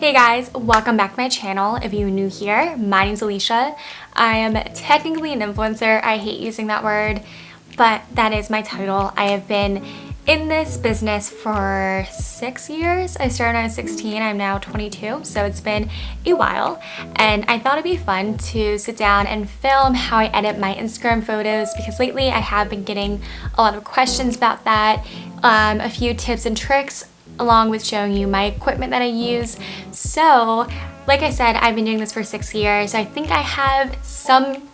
Hey guys, welcome back to my channel. If you're new here, my name's Alicia. I am technically an influencer. I hate using that word, but that is my title. I have been in this business for 6 years. I started when I was 16, I'm now 22, so it's been a while. And I thought it'd be fun to sit down and film how I edit my Instagram photos because lately I have been getting a lot of questions about that, a few tips and tricks, along with showing you my equipment that I use. So, like I said, I've been doing this for 6 years. So I think I have some,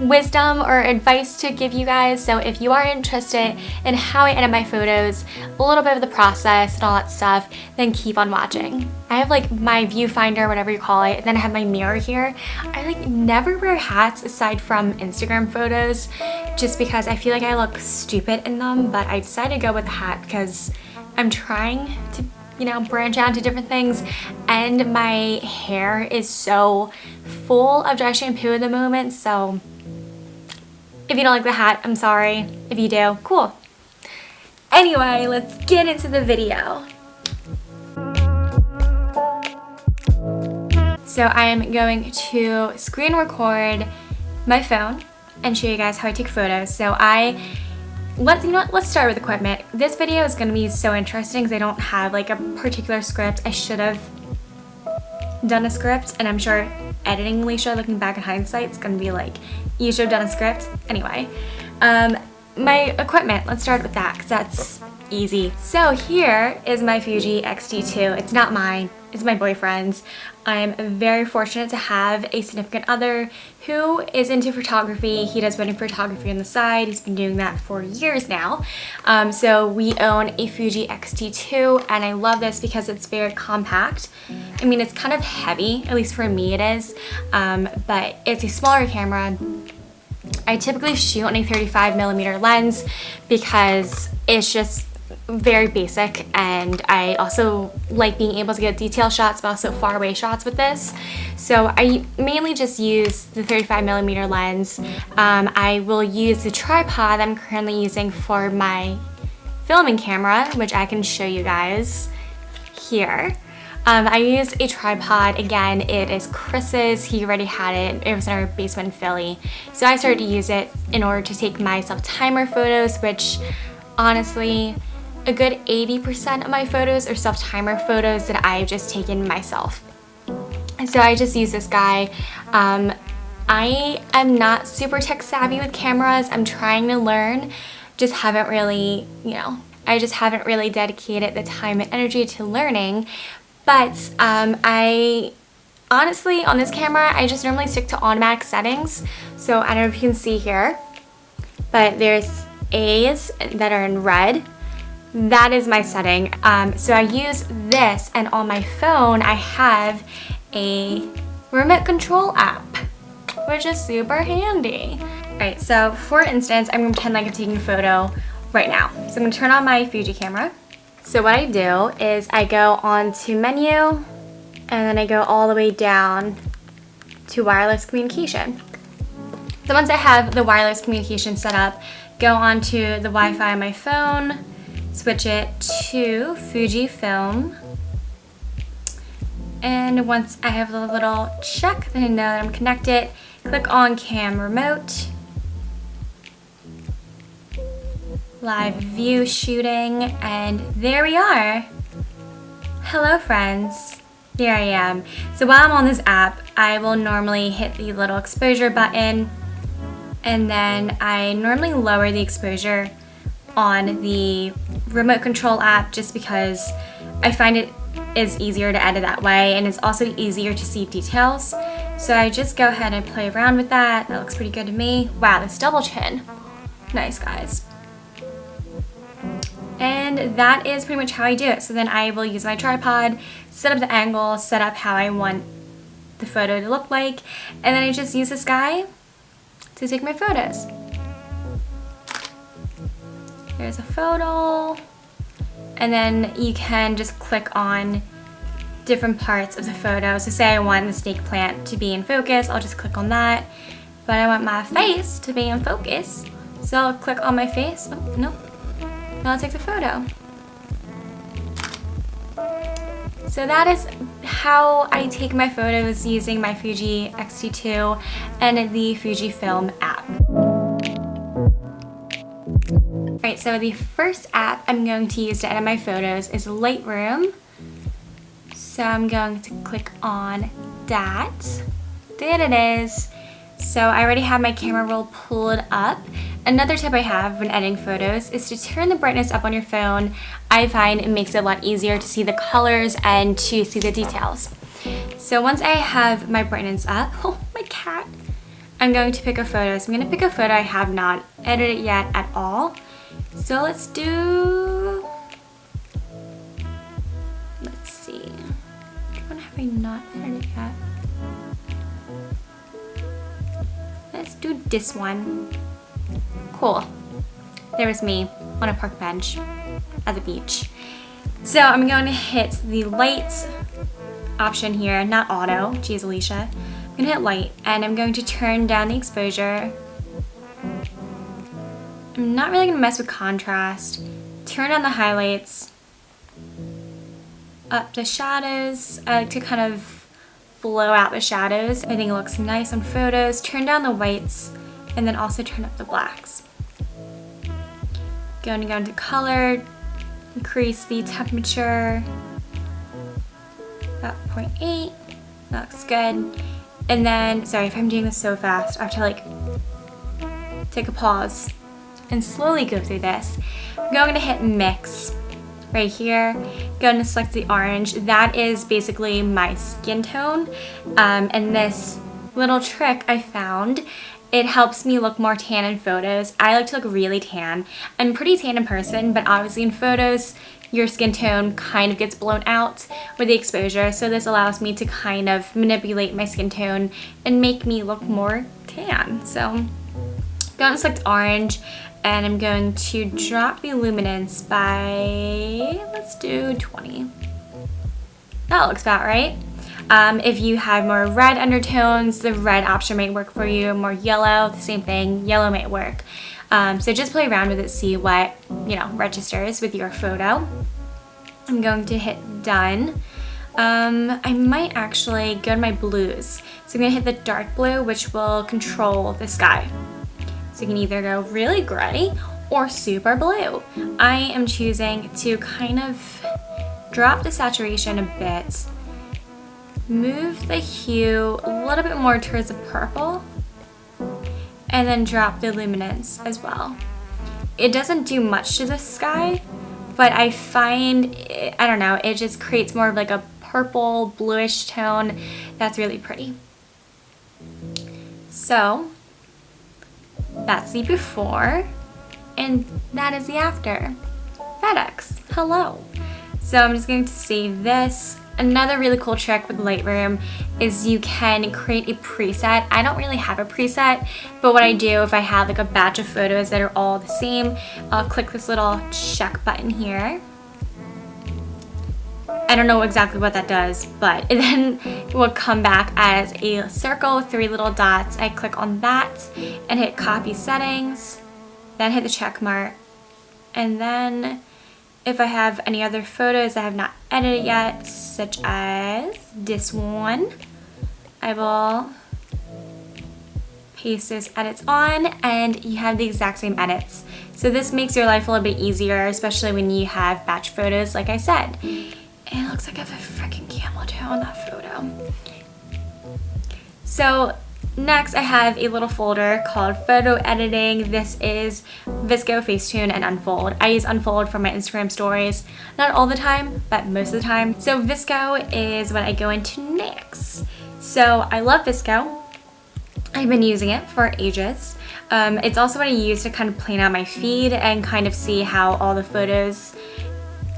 wisdom or advice to give you guys. So if you are interested in how I edit my photos, a little bit of the process and all that stuff, then keep on watching. I have like my viewfinder, whatever you call it, and then I have my mirror here. I never wear hats aside from Instagram photos just because I feel like I look stupid in them, but I decided to go with the hat because I'm trying to, branch out to different things, and my hair is so full of dry shampoo at the moment, so if you don't like the hat, I'm sorry. If you do, cool. Anyway, let's get into the video. So I am going to screen record my phone and show you guys how I take photos. So let's start with equipment. This video is going to be so interesting because I don't have like a particular script. I should have done a script, and I'm sure editing Alicia, looking back in hindsight, it's going to be like, you should have done a script. Anyway, my equipment, let's start with that because that's easy. So here is my Fuji X-T2. It's not mine, it's my boyfriend's. I'm very fortunate to have a significant other who is into photography. He does wedding photography on the side. He's been doing that for years now. So we own a Fuji X-T2, and I love this because it's very compact. I mean, it's kind of heavy, at least for me it is, but it's a smaller camera. I typically shoot on a 35mm lens because it's just very basic, and I also like being able to get detail shots but also far away shots with this. So I mainly just use the 35mm lens. I will use the tripod I'm currently using for my filming camera, which I can show you guys here. I use a tripod. Again, it is Chris's. He already had it. It was in our basement in Philly. So I started to use it in order to take my self-timer photos, which honestly, a good 80% of my photos are self-timer photos that I've just taken myself. And so I just use this guy. I am not super tech savvy with cameras. I'm trying to learn. Just haven't really, I just haven't really dedicated the time and energy to learning. But I honestly, on this camera, I just normally stick to automatic settings. So I don't know if you can see here, but there's A's that are in red. That is my setting. So I use this, and on my phone, I have a remote control app, which is super handy. All right, so for instance, I'm gonna pretend like I'm taking a photo right now. So I'm gonna turn on my Fuji camera. So what I do is I go on to menu, and then I go all the way down to wireless communication. So once I have the wireless communication set up, go on to the Wi-Fi on my phone, switch it to Fujifilm, and once I have the little check, then I know that I'm connected, click on Cam Remote, Live View Shooting, and there we are. Hello friends, there I am. So while I'm on this app, I will normally hit the little exposure button, and then I normally lower the exposure on the remote control app just because I find it is easier to edit that way, and it's also easier to see details. So I just go ahead and play around with that. That looks pretty good to me. Wow, this double chin. Nice, guys. And that is pretty much how I do it. So then I will use my tripod, set up the angle, set up how I want the photo to look like, and then I just use this guy to take my photos. Here's a photo, and then you can just click on different parts of the photo. So say I want the snake plant to be in focus, I'll just click on that. But I want my face to be in focus, so I'll click on my face. Oh, no. Now I'll take the photo. So that is how I take my photos using my Fuji X-T2 and the Fujifilm app. Alright, so the first app I'm going to use to edit my photos is Lightroom. So I'm going to click on that. There it is. So I already have my camera roll pulled up. Another tip I have when editing photos is to turn the brightness up on your phone. I find it makes it a lot easier to see the colors and to see the details. So once I have my brightness up, oh my cat, I'm going to pick a photo. So I'm going to pick a photo I have not edited yet at all. So let's see. Which one have I not edited yet? Let's do this one. Cool. There was me on a park bench at the beach. So I'm going to hit the light option here, not auto. Geez, Alicia. I'm going to hit light and I'm going to turn down the exposure. I'm not really going to mess with contrast. Turn on the highlights. Up the shadows. I like to kind of blow out the shadows. I think it looks nice on photos. Turn down the whites and then also turn up the blacks. Going to go into color, increase the temperature, about 0.8, that looks good. And then, sorry if I'm doing this so fast, I have to like take a pause and slowly go through this. I'm going to hit mix right here. Going to select the orange. That is basically my skin tone. And this little trick I found, it helps me look more tan in photos. I like to look really tan. I'm pretty tan in person, but obviously in photos, your skin tone kind of gets blown out with the exposure. So this allows me to kind of manipulate my skin tone and make me look more tan. So I'm going to select orange and I'm going to drop the luminance by, let's do 20. That looks about right. If you have more red undertones, the red option might work for you. More yellow, the same thing, yellow might work. So just play around with it, see what, registers with your photo. I'm going to hit done. I might actually go to my blues. So I'm gonna hit the dark blue, which will control the sky. So you can either go really gray or super blue. I am choosing to kind of drop the saturation a bit, move the hue a little bit more towards the purple, and then drop the luminance as well. It doesn't do much to the sky, but I find, I don't know, it just creates more of like a purple bluish tone that's really pretty. So that's the before and that is the after. FedEx, hello. So I'm just going to save this. Another really cool trick with Lightroom is you can create a preset. I don't really have a preset, but what I do if I have like a batch of photos that are all the same, I'll click this little check button here. I don't know exactly what that does, but it then will come back as a circle with 3 little dots. I click on that and hit copy settings, then hit the check mark, and then if I have any other photos I have not edited yet, such as this one, I will paste those edits on and you have the exact same edits. So this makes your life a little bit easier, especially when you have batch photos like I said. And it looks like I have a freaking camel toe on that photo. So next I have a little folder called photo editing. This is VSCO, Facetune, and Unfold. I use Unfold for my Instagram stories. Not all the time, but most of the time. So VSCO is what I go into next. So I love VSCO. I've been using it for ages. It's also what I use to kind of plan out my feed and kind of see how all the photos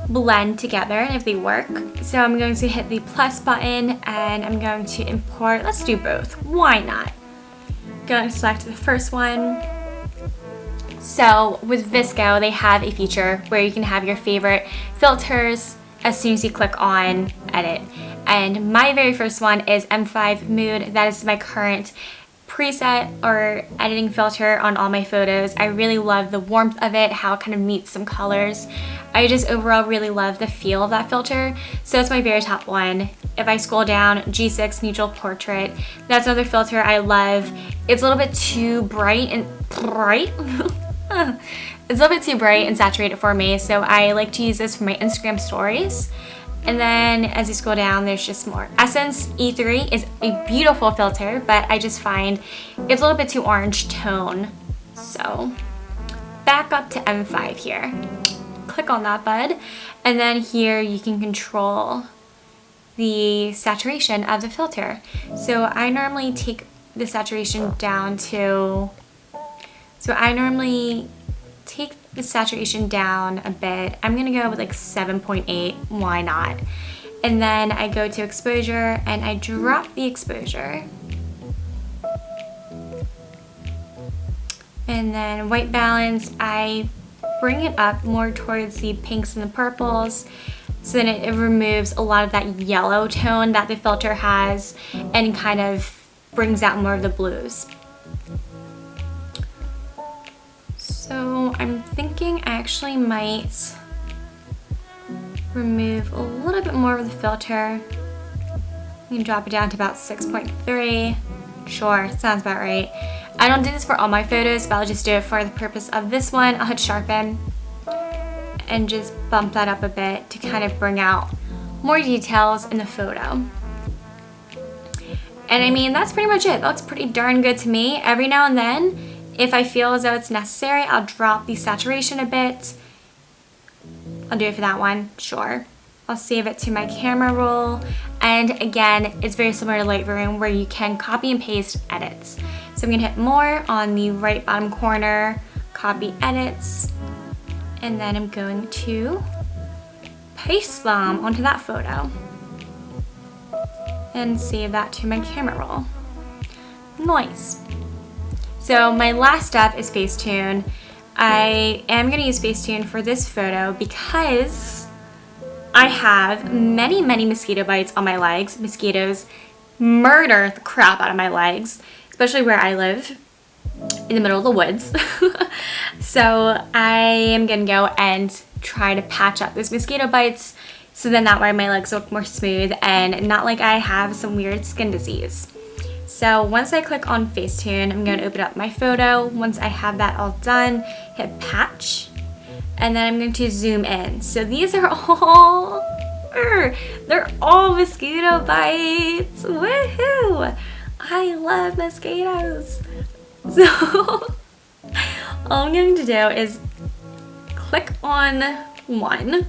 blend together and if they work. So I'm going to hit the plus button and I'm going to import, let's do both, why not? Going to select the first one. So with VSCO they have a feature where you can have your favorite filters as soon as you click on edit. And my very first one is M5 Mood. That is my current preset or editing filter on all my photos. I really love the warmth of it, how it kind of meets some colors. I just overall really love the feel of that filter. So it's my very top one. If I scroll down, G6 Neutral Portrait, that's another filter I love. It's a little bit too bright and it's a little bit too bright and saturated for me, so I like to use this for my Instagram stories. And then as you scroll down, there's just more. Essence E3 is a beautiful filter, but I just find it's a little bit too orange tone. So back up to M5 here. Click on that, bud. And then here you can control the saturation of the filter. So I normally take the saturation down to, a bit. I'm gonna go with like 7.8, why not? And then I go to exposure and I drop the exposure. And then white balance, I bring it up more towards the pinks and the purples, so then it removes a lot of that yellow tone that the filter has and kind of brings out more of the blues. So I'm thinking I actually might remove a little bit more of the filter. You can drop it down to about 6.3. Sure, sounds about right. I don't do this for all my photos, but I'll just do it for the purpose of this one. I'll hit sharpen and just bump that up a bit to kind of bring out more details in the photo. And I mean, that's pretty much it. That looks pretty darn good to me. Every now and then, if I feel as though it's necessary, I'll drop the saturation a bit. I'll do it for that one, sure. I'll save it to my camera roll. And again, it's very similar to Lightroom where you can copy and paste edits. So I'm gonna hit more on the right bottom corner, copy edits, and then I'm going to paste them onto that photo and save that to my camera roll. Nice. So my last step is Facetune. I am gonna use Facetune for this photo because I have many mosquito bites on my legs. Mosquitoes murder the crap out of my legs, especially where I live in the middle of the woods. So I am gonna go and try to patch up those mosquito bites so then that way my legs look more smooth and not like I have some weird skin disease. So once I click on Facetune, I'm gonna open up my photo. Once I have that all done, hit patch, and then I'm going to zoom in. So these are all, they're all mosquito bites. Woohoo! I love mosquitoes. So all I'm going to do is click on one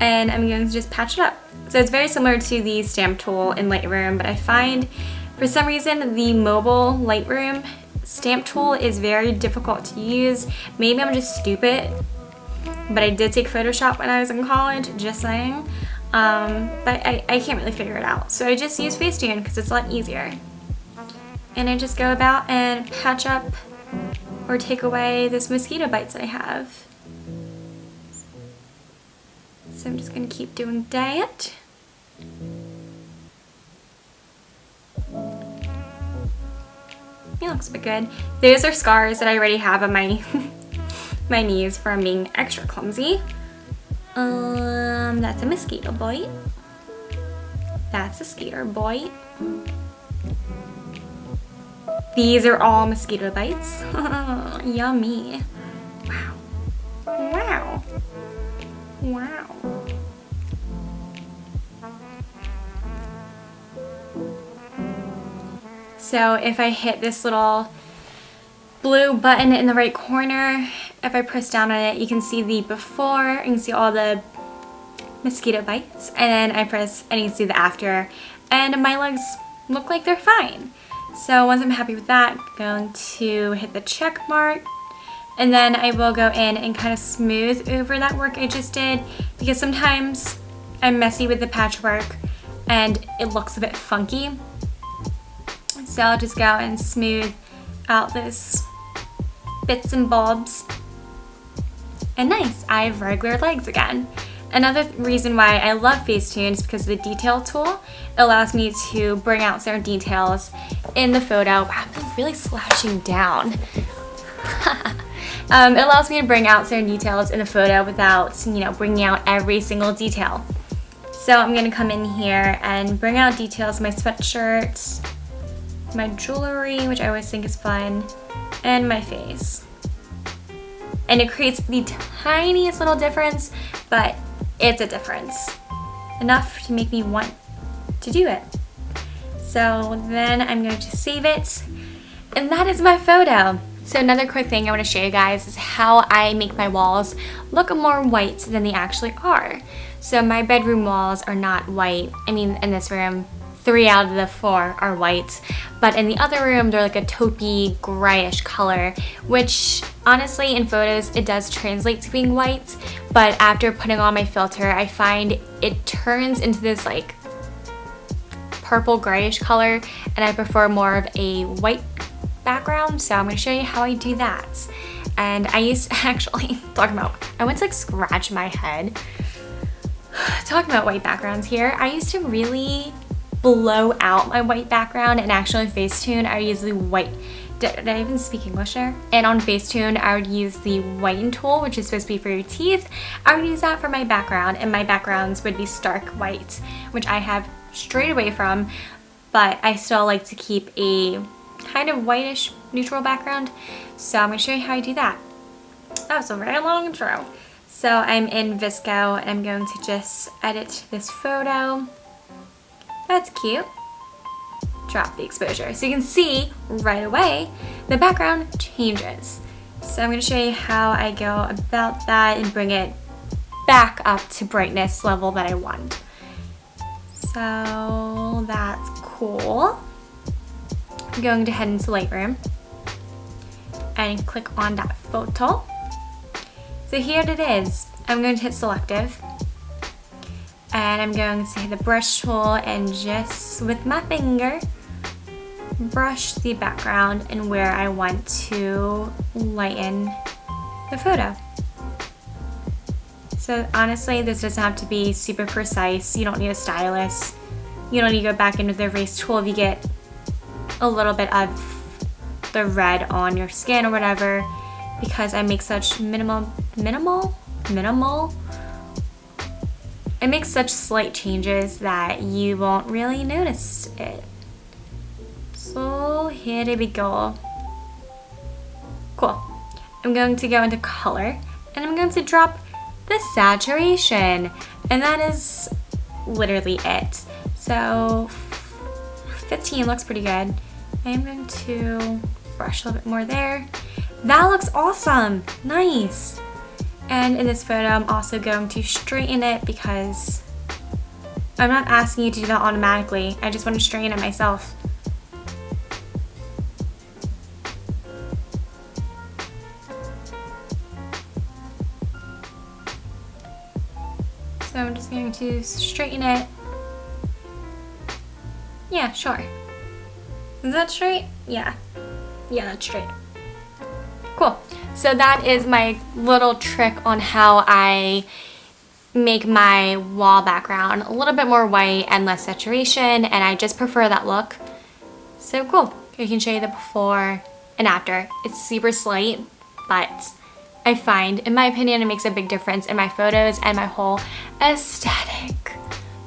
and I'm going to just patch it up. So it's very similar to the stamp tool in Lightroom, but I find for some reason the mobile Lightroom stamp tool is very difficult to use. Maybe I'm just stupid, but I did take Photoshop when I was in college, just saying. But I can't really figure it out. So I just use Facetune because it's a lot easier. And I just go about and patch up or take away those mosquito bites that I have. So I'm just gonna keep doing that. It looks a bit good. Those are scars that I already have on my my knees from being extra clumsy. That's a mosquito bite. That's a skeeter bite. These are all mosquito bites. Yummy. Wow. Wow. Wow. So if I hit this little blue button in the right corner, if I press down on it, you can see the before, you can see all the mosquito bites, and then I press and you can see the after, and my legs look like they're fine. So once I'm happy with that, I'm going to hit the check mark, and then I will go in and kind of smooth over that work I just did, because sometimes I'm messy with the patchwork and it looks a bit funky. So I'll just go and smooth out those bits and bobs. And nice, I have regular legs again. Another reason why I love Facetune is because the detail tool allows me to bring out certain details in the photo. Wow, I'm really slouching down. It allows me to bring out certain details in a photo without, bringing out every single detail. So I'm gonna come in here and bring out details, my sweatshirt, my jewelry, which I always think is fun, and my face. And it creates the tiniest little difference, but it's a difference. Enough to make me want to do it. So then I'm going to save it, and that is my photo. So another quick thing I want to show you guys is how I make my walls look more white than they actually are. So my bedroom walls are not white. I mean, in this room, 3 out of the 4 are white, but in the other room they're like a taupey grayish color, which honestly in photos it does translate to being white, but after putting on my filter I find it turns into this like purple grayish color, and I prefer more of a white background. So I'm going to show you how I do that. And I used to actually I went to like scratch my head talking about white backgrounds here. I used to really blow out my white background, and actually on Facetune I would use the white. Did I even speak English there? And on Facetune I would use the whiten tool, which is supposed to be for your teeth. I would use that for my background, and my backgrounds would be stark white, which I have strayed away from, but I still like to keep a kind of whitish neutral background. So I'm going to show you how I do that. That was a very long intro. So I'm in VSCO and I'm going to just edit this photo. That's cute. Drop the exposure. So you can see right away the background changes. So I'm going to show you how I go about that and bring it back up to brightness level that I want. So that's cool. I'm going to head into Lightroom and click on that photo. So here it is. I'm going to hit selective. And I'm going to hit the brush tool and just with my finger brush the background and where I want to lighten the photo. So honestly, this doesn't have to be super precise. You don't need a stylus. You don't need to go back into the erase tool if you get a little bit of the red on your skin or whatever, because I make such minimal. I make such slight changes that you won't really notice it. So here we go. Cool. I'm going to go into color and I'm going to drop the saturation, and that is literally it. So 15 looks pretty good. I'm going to brush a little bit more there. That looks awesome. Nice. And in this photo, I'm also going to straighten it because I'm not asking you to do that automatically. I just want to straighten it myself. So I'm just going to straighten it. Yeah, sure. Is that straight? Yeah. Yeah, that's straight. Cool. So that is my little trick on how I make my wall background a little bit more white and less saturation, and I just prefer that look. So cool. I can show you the before and after. It's super slight, but I find, in my opinion, it makes a big difference in my photos and my whole aesthetic.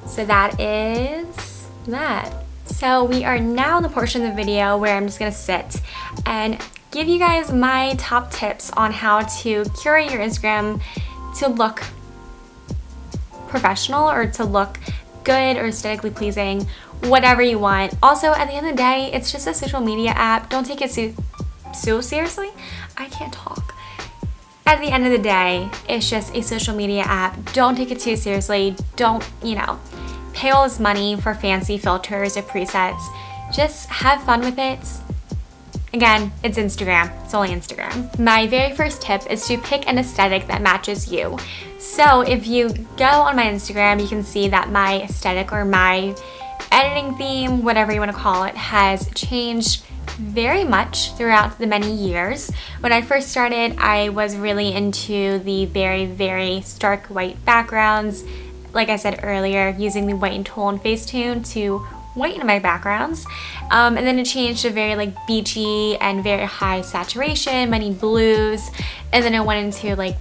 So that is that. So we are now in the portion of the video where I'm just gonna sit and give you guys my top tips on how to curate your Instagram to look professional or to look good or aesthetically pleasing, whatever you want. Also, at the end of the day, it's just a social media app. Don't take it so seriously. I can't talk. At the end of the day, it's just a social media app. Don't take it too seriously. Don't, pay all this money for fancy filters or presets. Just have fun with it. Again, it's Instagram. It's only Instagram. My very first tip is to pick an aesthetic that matches you. So if you go on my Instagram, you can see that my aesthetic or my editing theme, whatever you want to call it, has changed very much throughout the many years. When I first started, I was really into the very, very stark white backgrounds. Like I said earlier, using the whiten tool in Facetune to whiten my backgrounds. And then it changed to very like beachy and very high saturation, many blues. And then I went into like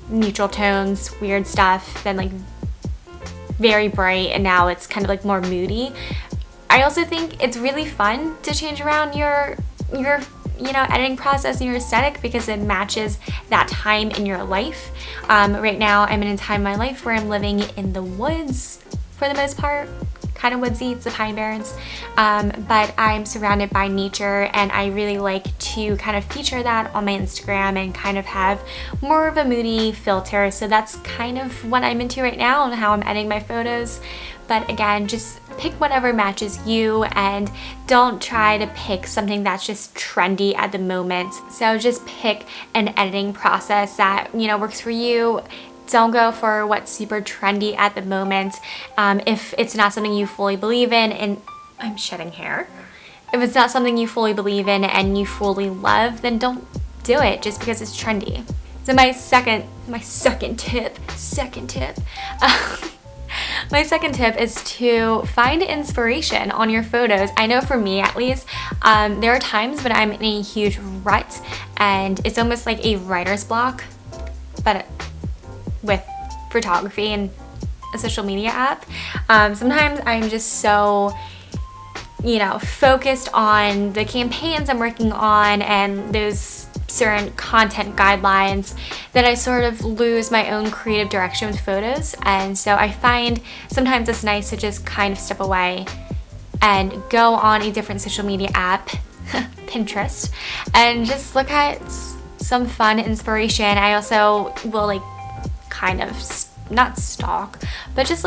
neutral tones, weird stuff, then like very bright, and now it's kind of like more moody. I also think it's really fun to change around your editing process and your aesthetic because it matches that time in your life. Right now I'm in a time in my life where I'm living in the woods for the most part, kind of woodsy, it's the Pine Barrens, but I'm surrounded by nature, and I really like to kind of feature that on my Instagram and kind of have more of a moody filter. So that's kind of what I'm into right now and how I'm editing my photos. But again, just pick whatever matches you and don't try to pick something that's just trendy at the moment. So just pick an editing process that, works for you. Don't go for what's super trendy at the moment. If it's not something you fully believe in, and I'm shedding hair. If it's not something you fully believe in and you fully love, then don't do it just because it's trendy. So my second tip, my second tip is to find inspiration on your photos. I know for me at least, there are times when I'm in a huge rut and it's almost like a writer's block, but with photography and a social media app. Sometimes I'm just so, focused on the campaigns I'm working on and those certain content guidelines that I sort of lose my own creative direction with photos. And so I find sometimes it's nice to just kind of step away and go on a different social media app, Pinterest, and just look at some fun inspiration. I also will kind of not stalk, but just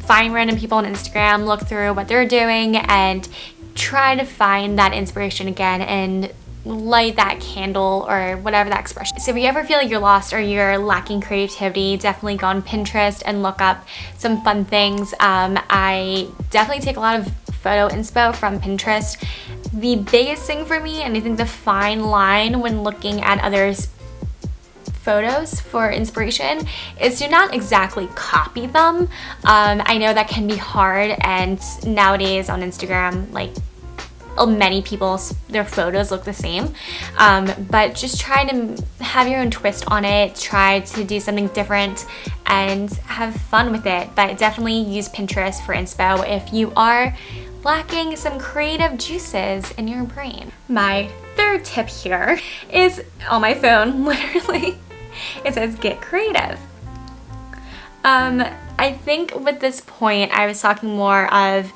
find random people on Instagram, look through what they're doing, and try to find that inspiration again and light that candle or whatever that expression. So if you ever feel like you're lost or you're lacking creativity, definitely go on Pinterest and look up some fun things. I definitely take a lot of photo inspo from Pinterest. The biggest thing for me, and I think the fine line when looking at others' photos for inspiration, is to not exactly copy them. I know that can be hard, and nowadays on Instagram, many people's their photos look the same, but just try to have your own twist on it, try to do something different and have fun with it. But definitely use Pinterest for inspo if you are lacking some creative juices in your brain. My third tip here is on my phone, literally. It says get creative. I think with this point I was talking more of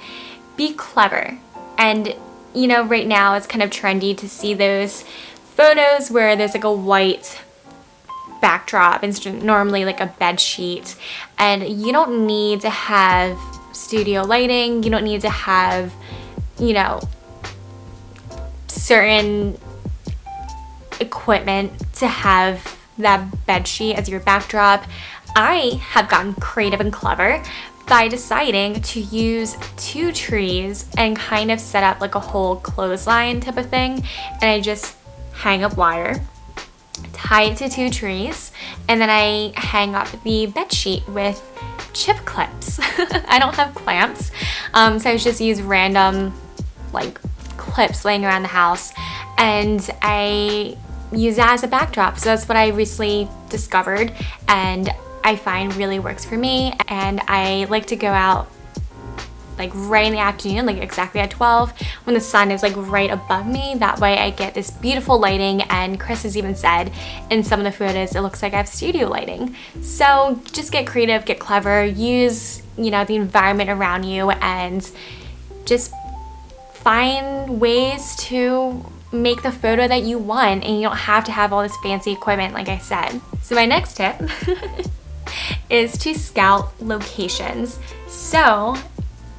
be clever, and right now it's kind of trendy to see those photos where there's a white backdrop, it's normally a bed sheet, and you don't need to have studio lighting, you don't need to have certain equipment to have that bed sheet as your backdrop. I have gotten creative and clever by deciding to use 2 trees and kind of set up a whole clothesline type of thing, and I just hang up wire, tie it to 2 trees, and then I hang up the bed sheet with chip clips. I don't have clamps, so I just use random clips laying around the house, and I use that as a backdrop. So that's what I recently discovered and I find really works for me. And I like to go out right in the afternoon, exactly at 12 when the sun is right above me. That way I get this beautiful lighting, and Chris has even said in some of the photos it looks like I have studio lighting. So just get creative, get clever, use the environment around you, and just find ways to make the photo that you want, and you don't have to have all this fancy equipment like I said. So my next tip is to scout locations. So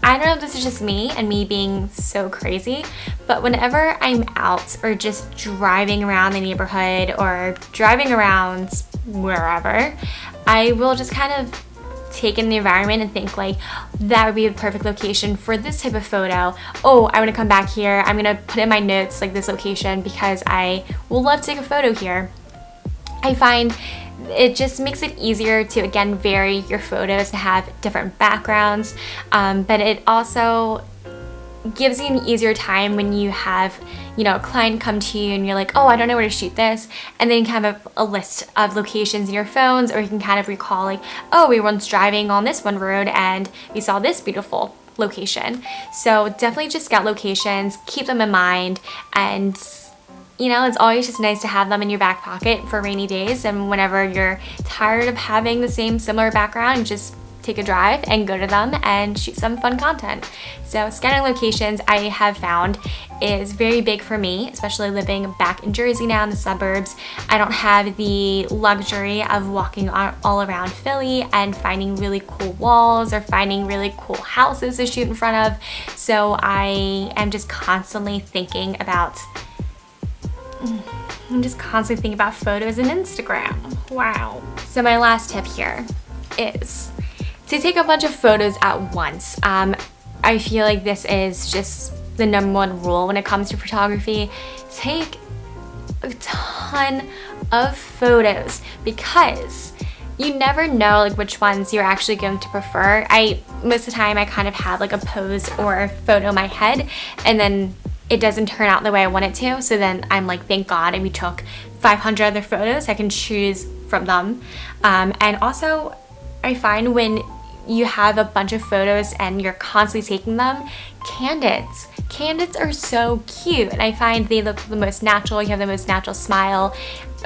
I don't know if this is just me and me being so crazy, but whenever I'm out or just driving around the neighborhood or driving around wherever, I will just kind of take in the environment and think like, that would be a perfect location for this type of photo. Oh, I want to come back here. I'm going to put in my notes like this location because I will love to take a photo here. I find it just makes it easier to, again, vary your photos to have different backgrounds, but it also gives you an easier time when you have, you know, a client come to you and you're like, oh, I don't know where to shoot this, and then you can have a list of locations in your phones, or you can kind of recall like, oh, we were once driving on this one road and we saw this beautiful location. So definitely just scout locations, keep them in mind, and you know, it's always just nice to have them in your back pocket for rainy days, and whenever you're tired of having the same similar background, just take a drive and go to them and shoot some fun content. So scouting locations, I have found, is very big for me, especially living back in Jersey now in the suburbs. I don't have the luxury of walking all around Philly and finding really cool walls or finding really cool houses to shoot in front of. So I am just constantly thinking about photos and Instagram. Wow. So my last tip here is to take a bunch of photos at once. I feel like this is just the #1 rule when it comes to photography. Take a ton of photos because you never know like which ones you're actually going to prefer. Most of the time I kind of have like a pose or a photo in my head, and then it doesn't turn out the way I want it to. So then I'm like, thank God, and we took 500 other photos. I can choose from them. And also I find when you have a bunch of photos and you're constantly taking them, candids are so cute, and I find they look the most natural. You have the most natural smile.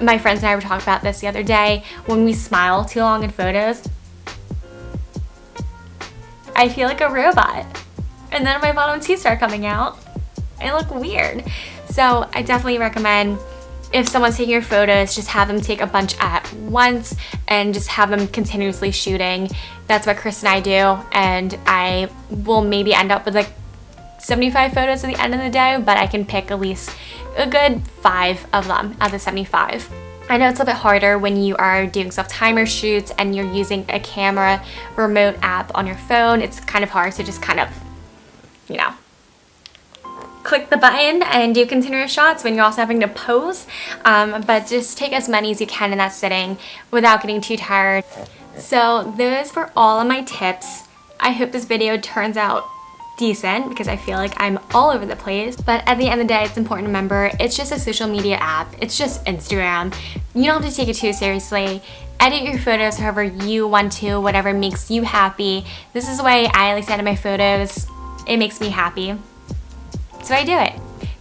My friends and I were talking about this the other day. When we smile too long in photos, I feel like a robot, and then my bottom teeth start coming out. I look weird. So I definitely recommend, if someone's taking your photos, just have them take a bunch at once and just have them continuously shooting. That's what Chris and I do, and I will maybe end up with like 75 photos at the end of the day, but I can pick at least a good 5 of them out of the 75. I know it's a bit harder when you are doing self-timer shoots and you're using a camera remote app on your phone. It's kind of hard to just kind of, you know, click the button and do continuous shots when you're also having to pose, but just take as many as you can in that sitting without getting too tired. So those were all of my tips. I hope this video turns out decent because I feel like I'm all over the place, but at the end of the day, it's important to remember it's just a social media app. It's just Instagram. You don't have to take it too seriously. Edit your photos however you want to, whatever makes you happy. This is the way I like to edit my photos. It makes me happy, so I do it.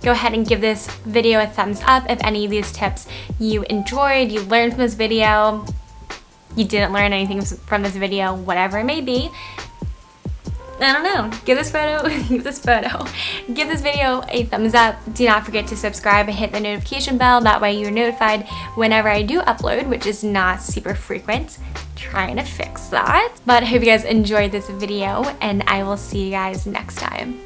Go ahead and give this video a thumbs up if any of these tips you enjoyed, you learned from this video, you didn't learn anything from this video, whatever it may be. I don't know, give this video a thumbs up. Do not forget to subscribe and hit the notification bell. That way you're notified whenever I do upload, which is not super frequent. Trying to fix that. But I hope you guys enjoyed this video, and I will see you guys next time.